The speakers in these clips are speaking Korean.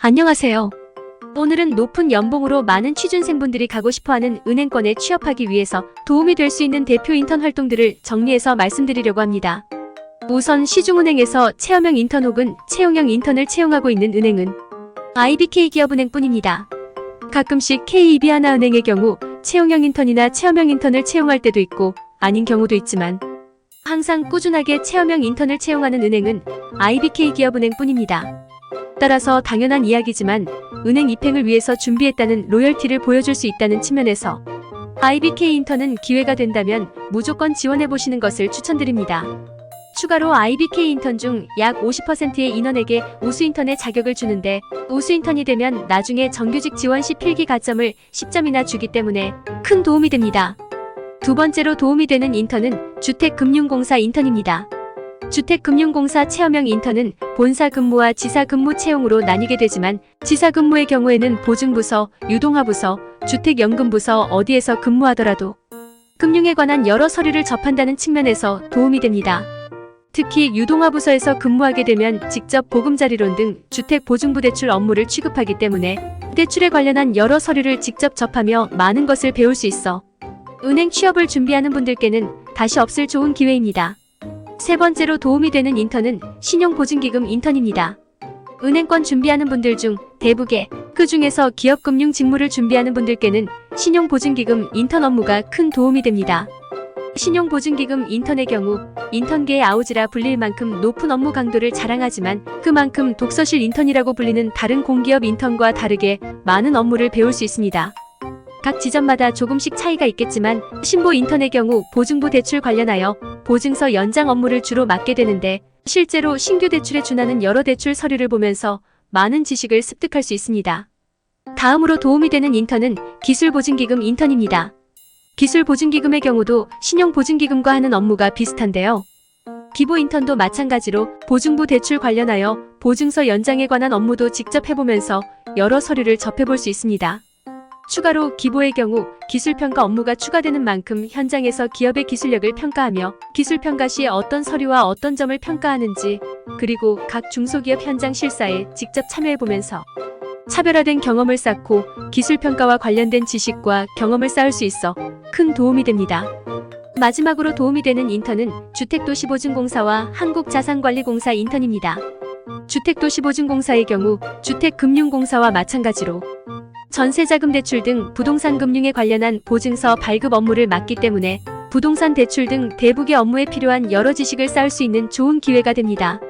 안녕하세요. 오늘은 높은 연봉으로 많은 취준생분들이 가고 싶어하는 은행권에 취업하기 위해서 도움이 될 수 있는 대표 인턴 활동들을 정리해서 말씀드리려고 합니다. 우선 시중은행에서 체험형 인턴 혹은 채용형 인턴을 채용하고 있는 은행은 IBK기업은행뿐입니다. 가끔씩 KEB하나은행의 경우 채용형 인턴이나 체험형 인턴을 채용할 때도 있고 아닌 경우도 있지만 항상 꾸준하게 체험형 인턴을 채용하는 은행은 IBK기업은행뿐입니다. 따라서 당연한 이야기지만 은행 입행을 위해서 준비했다는 로열티를 보여줄 수 있다는 측면에서 IBK 인턴은 기회가 된다면 무조건 지원해보시는 것을 추천드립니다. 추가로 IBK 인턴 중 약 50%의 인원에게 우수인턴의 자격을 주는데 우수인턴이 되면 나중에 정규직 지원 시 필기 가점을 10점이나 주기 때문에 큰 도움이 됩니다. 두 번째로 도움이 되는 인턴은 주택금융공사 인턴입니다. 주택금융공사 체험형 인턴은 본사 근무와 지사 근무 채용으로 나뉘게 되지만 지사 근무의 경우에는 보증부서, 유동화부서, 주택연금부서 어디에서 근무하더라도 금융에 관한 여러 서류를 접한다는 측면에서 도움이 됩니다. 특히 유동화부서에서 근무하게 되면 직접 보금자리론 등 주택보증부 대출 업무를 취급하기 때문에 대출에 관련한 여러 서류를 직접 접하며 많은 것을 배울 수 있어 은행 취업을 준비하는 분들께는 다시 없을 좋은 기회입니다. 세 번째로 도움이 되는 인턴은 신용보증기금 인턴입니다. 은행권 준비하는 분들 중 대부분 그 중에서 기업금융 직무를 준비하는 분들께는 신용보증기금 인턴 업무가 큰 도움이 됩니다. 신용보증기금 인턴의 경우 인턴계의 아우지라 불릴 만큼 높은 업무 강도를 자랑하지만 그만큼 독서실 인턴이라고 불리는 다른 공기업 인턴과 다르게 많은 업무를 배울 수 있습니다. 각 지점마다 조금씩 차이가 있겠지만 신보 인턴의 경우 보증부 대출 관련하여 보증서 연장 업무를 주로 맡게 되는데 실제로 신규 대출에 준하는 여러 대출 서류를 보면서 많은 지식을 습득할 수 있습니다. 다음으로 도움이 되는 인턴은 기술보증기금 인턴입니다. 기술보증기금의 경우도 신용보증기금과 하는 업무가 비슷한데요. 기보 인턴도 마찬가지로 보증부 대출 관련하여 보증서 연장에 관한 업무도 직접 해보면서 여러 서류를 접해볼 수 있습니다. 추가로 기보의 경우 기술평가 업무가 추가되는 만큼 현장에서 기업의 기술력을 평가하며 기술평가 시 어떤 서류와 어떤 점을 평가하는지 그리고 각 중소기업 현장 실사에 직접 참여해보면서 차별화된 경험을 쌓고 기술평가와 관련된 지식과 경험을 쌓을 수 있어 큰 도움이 됩니다. 마지막으로 도움이 되는 인턴은 주택도시보증공사와 한국자산관리공사 인턴입니다. 주택도시보증공사의 경우 주택금융공사와 마찬가지로 전세자금 대출 등 부동산 금융에 관련한 보증서 발급 업무를 맡기 때문에 부동산 대출 등 대북의 업무에 필요한 여러 지식을 쌓을 수 있는 좋은 기회가 됩니다.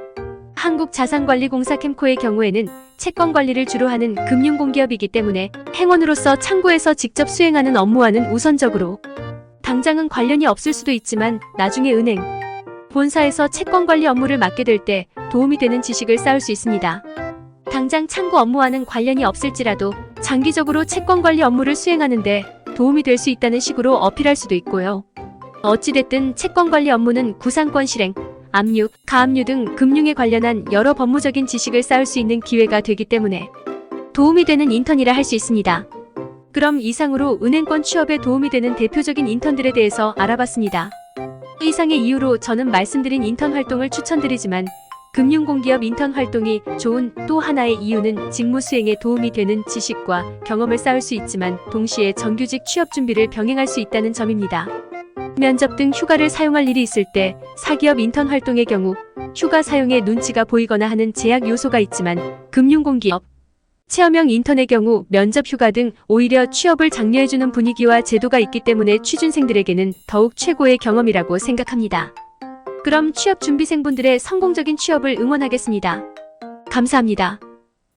한국자산관리공사 캠코의 경우에는 채권 관리를 주로 하는 금융공기업이기 때문에 행원으로서 창구에서 직접 수행하는 업무와는 우선적으로 당장은 관련이 없을 수도 있지만 나중에 은행, 본사에서 채권 관리 업무를 맡게 될 때 도움이 되는 지식을 쌓을 수 있습니다. 당장 창구 업무와는 관련이 없을지라도 장기적으로 채권 관리 업무를 수행하는데 도움이 될 수 있다는 식으로 어필할 수도 있고요. 어찌됐든 채권 관리 업무는 구상권 실행, 압류, 가압류 등 금융에 관련한 여러 법무적인 지식을 쌓을 수 있는 기회가 되기 때문에 도움이 되는 인턴이라 할 수 있습니다. 그럼 이상으로 은행권 취업에 도움이 되는 대표적인 인턴들에 대해서 알아봤습니다. 이상의 이유로 저는 말씀드린 인턴 활동을 추천드리지만 금융공기업 인턴 활동이 좋은 또 하나의 이유는 직무 수행에 도움이 되는 지식과 경험을 쌓을 수 있지만 동시에 정규직 취업 준비를 병행할 수 있다는 점입니다. 면접 등 휴가를 사용할 일이 있을 때 사기업 인턴 활동의 경우 휴가 사용에 눈치가 보이거나 하는 제약 요소가 있지만 금융공기업, 체험형 인턴의 경우 면접 휴가 등 오히려 취업을 장려해주는 분위기와 제도가 있기 때문에 취준생들에게는 더욱 최고의 경험이라고 생각합니다. 그럼 취업 준비생분들의 성공적인 취업을 응원하겠습니다. 감사합니다.